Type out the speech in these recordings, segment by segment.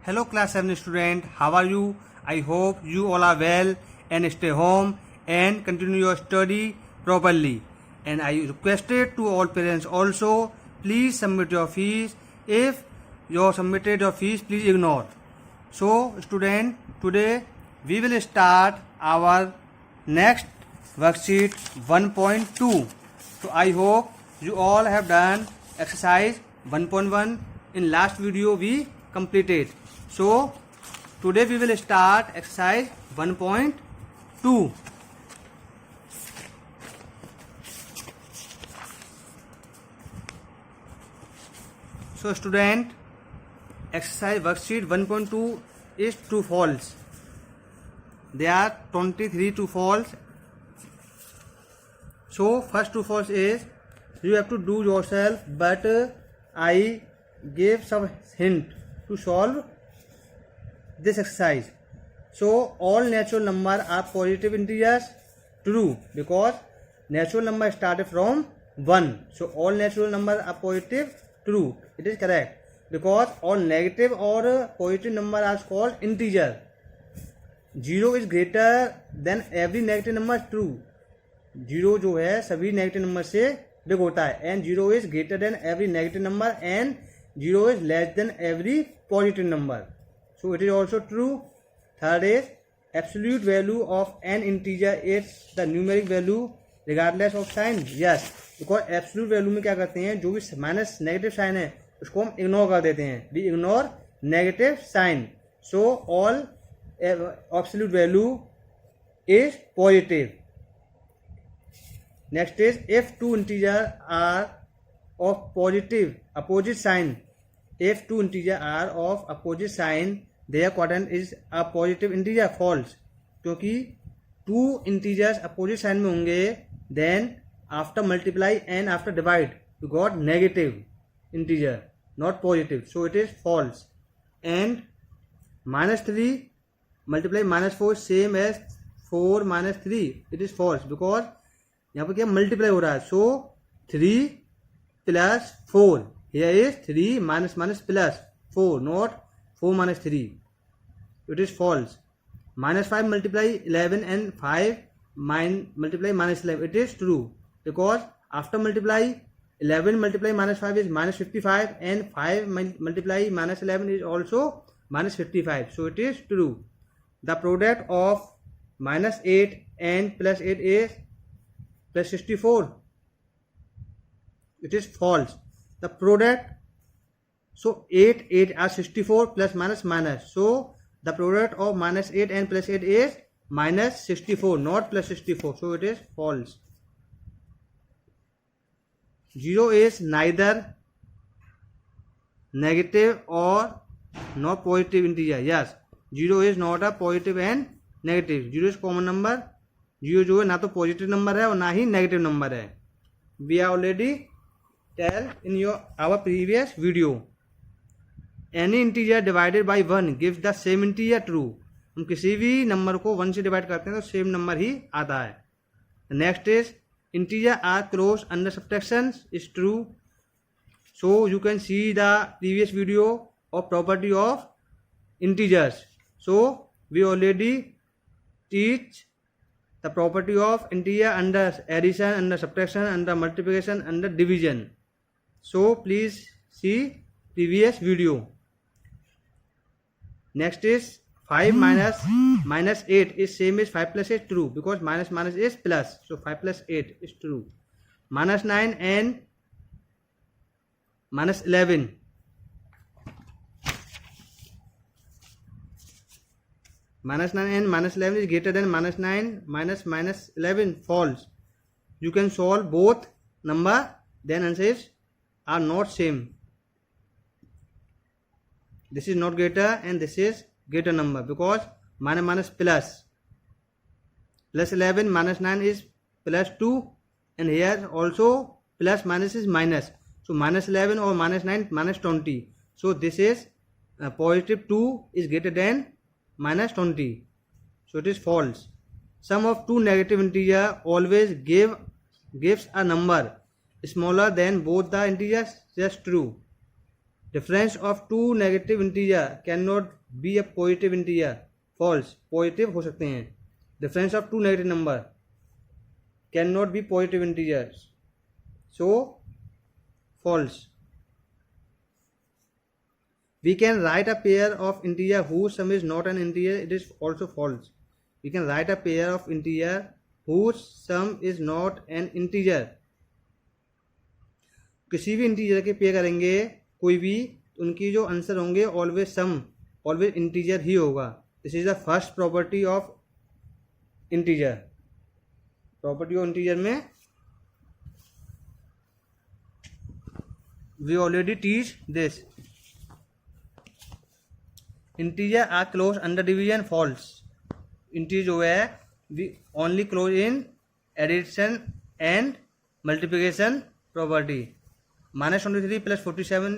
Hello class 7 student, how are you? I hope you all are well and stay home and continue your study properly. And I requested to all parents also, please submit your fees. If you submitted your fees, please ignore. So student, today we will start our next worksheet 1.2. So I hope you all have done exercise 1.1. In last video we completed. So today we will start exercise 1.2. So student, exercise worksheet 1.2 is true false. There are 23 true false. So first true false is you have to do yourself, but I gave some hint to solve this exercise. So all natural number are positive integers. True, because natural number started from 1. So all natural number are positive. True, it is correct, because all negative or positive number are called integer. 0 is greater than every negative number. True, 0 जो है सभी negative number से big होता है, and 0 is greater than every negative number and 0 is less than every positive number. So it is also true. Third is absolute value of an integer is the numeric value regardless of sign. Yes, because absolute value में क्या करते हैं, जो भी minus negative sign है उसको हम ignore कर देते हैं. We ignore negative sign. So all absolute value is positive. Next is if two integers are of positive opposite sign. If two integers are of opposite sign, their quotient is a positive integer. False, क्योंकि two integers opposite sign में होंगे, then after multiply and after divide you got negative integer, not positive. So it is false. And -3 multiply -4 same as 4 minus 3. It is false, because यहाँ पर क्या multiply हो रहा है. So 3 plus 4. Here is 3 minus plus 4, not 4 minus 3. It is false. -5 multiply 11 and 5 multiply -11. It is true, because after multiply 11 multiply -5 is -55 and 5 multiply -11 is also -55. So it is true. The product of -8 and +8 is +64. It is false. The product, so 8 are 64 plus minus. So the product of -8 and +8 is -64, not +64. So it is false. 0 is neither negative or not positive integer. Yes, 0 is not a positive and negative. 0 is common number. 0 जो है ना तो positive number है और ना ही negative number है. We are already tell in our previous video. Any integer divided by 1 gives the same integer. True, हम किसी भी नंबर को 1 से डिवाइड करते हैं तो सेम नंबर ही आता है. Next is integer are closed under subtraction. is true. So you can see the previous video of property of integers. So we already teach the property of integer under addition, under subtraction, under multiplication, under division. So please see previous video. Next is 5 minus 8 is same as 5 plus 8. True, because minus is plus. So 5 plus 8 is true. -9 and -11. -9 and -11 is greater than -9 minus -11. False. You can solve both number, then answers are not same. This is not greater and this is greater number, because minus plus. +11 -9 is +2, and here also plus minus is minus. So -11 or -9 -20. So this is positive 2 is greater than -20. So it is false. Sum of two negative integer always gives a number smaller than both the integers. Just true. Difference of two negative integer can not be a positive integer, false. Positive हो सकते हैं, difference of two negative number can not be positive integer, so false. We can write a pair of integer whose sum is not an integer, it is also false. We can write a pair of integer whose sum is not an integer. किसी भी integer के pair करेंगे कोई भी, उनकी जो answer होंगे always sum, always integer ही होगा। This is the first property of integer. Property of integer में we already teach this. Integer are close under division, false. Integer जो है we only close in addition and multiplication property. -23 + 47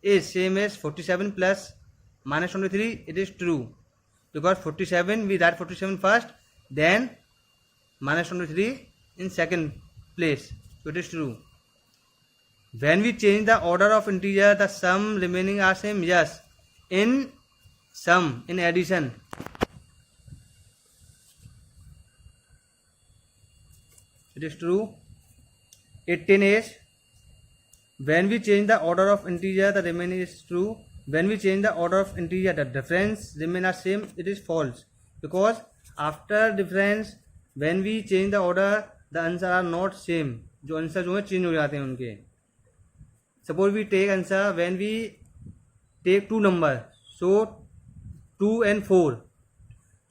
is same as 47 plus -23, it is true because 47 we write 47 first, then -23 in second place, so it is true. When we change the order of integer, the sum remaining are same, yes. In sum, in addition, it is true. 18 is when we change the order of integer, the remaining is true. When we change the order of integer, the difference remain are same, it is false because after difference when we change the order, the answer are not same. जो answer जो है change हो जाते हैं उनके। Suppose we take answer when we take two number, so 2 and 4,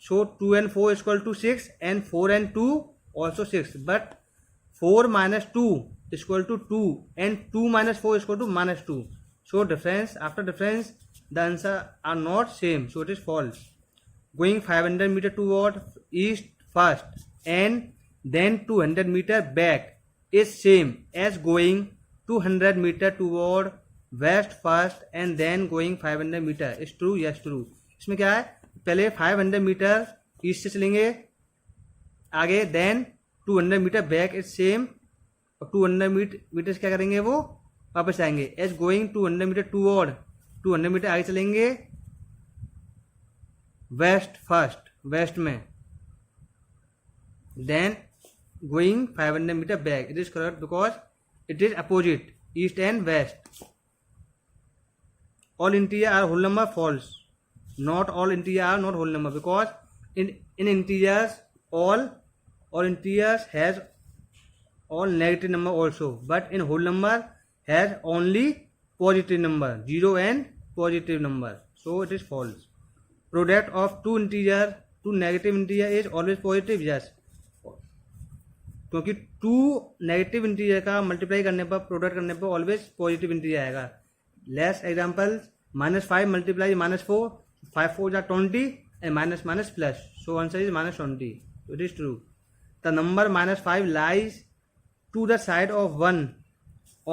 so 2 and 4 is equal to 6 and 4 and 2 also 6, but 4 minus 2 is equal to 2 and 2 minus 4 is equal to -2, so difference, after difference the answer are not same, so it is false. Going 500 meter toward east first and then 200 meter back is same as going 200 meter toward west first and then going 500 meter, is true, yes true. इसमें क्या है, पहले 500 metre east से चलेंगे आगे, then 200 metre back is same, और 200 metre से क्या करेंगे वो वापस आएंगे। As going 200 metre toward, 200 metre आगे चलेंगे वेस्ट फर्स्ट, वेस्ट में, then going 500 metre back, it is correct because it is opposite, east and west. All integer are whole number, false. Not all integers are not whole number because in integers all integers has all negative number also, but in whole number has only positive number, 0 and positive number, so it is false. Product of two negative integer is always positive, yes, क्योंकि to negative integer का multiply करने पर, product करने पर always positive integer आएगा। Less example, -5 multiply -4, 5 4 are 20 and minus plus, so answer is -20, so it is true. The number -5 lies to the side of 1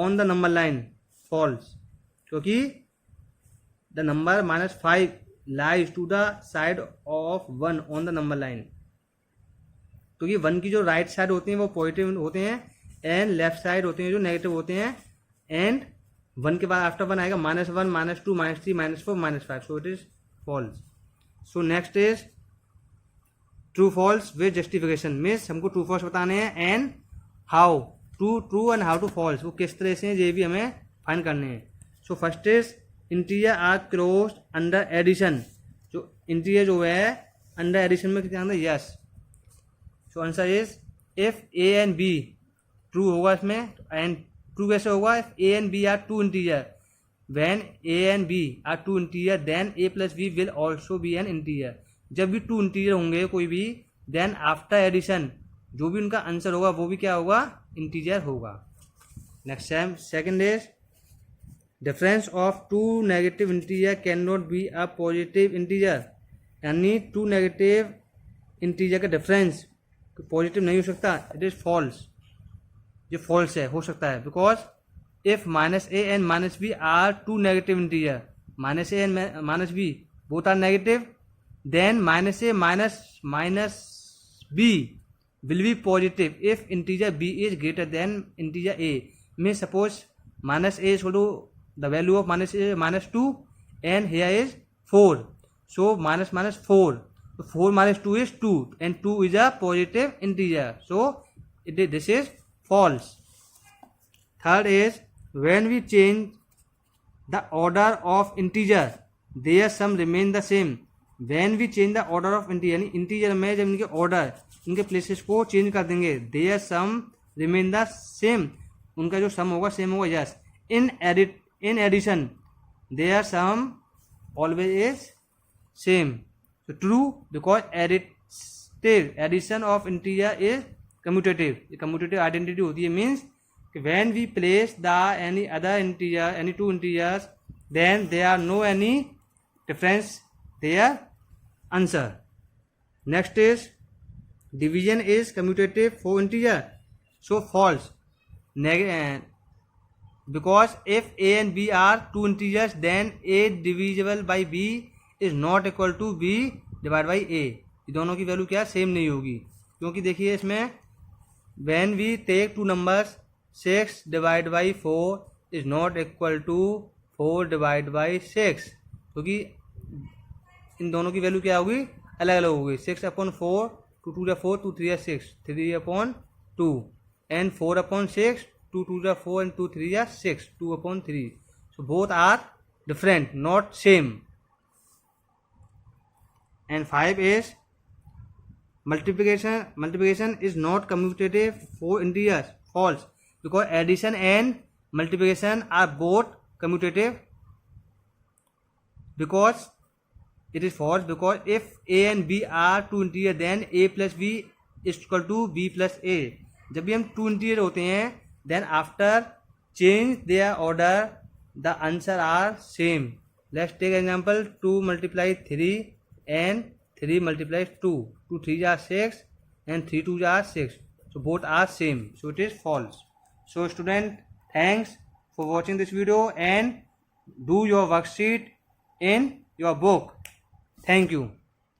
on the number line, false, क्योंकि the number -5 lies to the side of 1 on the number line, क्योंकि 1 की जो right side होती हैं वो positive होते हैं and left side होते हैं जो नेगेटिव होते हैं, एंड 1 के बाद आफ्टर 1 आएगा -1 -2 -3 -4 -5, so it is false. So next is true false with justification, मीन्स हमको ट्रू फॉल्स बताने हैं and how true and how to false, वो किस तरह से ये भी हमें फाइंड करने हैं। So first is integer are close under addition, जो इंटीजर जो है अंडर एडिशन में कितना है, yes. So answer is if a and b, true होगा इसमें, एंड ट्रू कैसे होगा, if a and b are two integer, when a and b are two integer then a plus b will also be an integer. जब भी to integer होंगे कोई भी, then after addition जो भी उनका आंसर होगा वो भी क्या होगा, इंटीजर होगा। Next second is difference of two negative integer can not be a positive integer, यानी टू नेगेटिव इंटीजर का डिफरेंस पॉजिटिव नहीं हो सकता, इट इज फॉल्स, ये फॉल्स है, हो सकता है because if -a and -b are two negative integer, -a and -b both are negative, then -a minus b will be positive if integer b is greater than integer a. Means suppose -a is equal to the value of minus 2 and here is 4. So minus 4. So 4 minus 2 is 2 and 2 is a positive integer. So this is false. Third is when we change the order of integer, their sum remain the same. When we change the order of integer, यानी integer में जब इनके order, इनके places को change कर देंगे, their sum remain the same. उनका जो sum होगा same होगा. Yes. In addition, their sum always is same. So true because addition of integer is commutative. ये commutative identity होती है, means when we place the any other integer, any two integers, then there are no any difference their answer. Next is division is commutative for integer. So false. Because if a and b are two integers, then a divisible by b is not equal to b divided by a. ये दोनों की value क्या same नहीं होगी, क्योंकि देखिए इसमें when we take two numbers 6 divided by 4 is not equal to 4 divided by 6, क्योंकि इन दोनों की वैल्यू क्या होगी, अलग अलग होगी. 6/4, 2 2 4, 2 3 6, 3/2 and 4/6, 2 2 4 and 2 3 6, 2/3. So both are different, not same. And 5 is multiplication is not commutative for integers. False. Because addition and multiplication are both commutative. Because it is false, because if a and b are two integers, then a plus b is equal to b plus a. जब भी हम two integer होते हैं, then after change their order, the answer are same. Let's take example 2 multiply 3 and 3 multiply 2. 2 3 are 6 and 3 2 are 6. So both are same. So it is false. So student, thanks for watching this video and do your worksheet in your book. Thank you.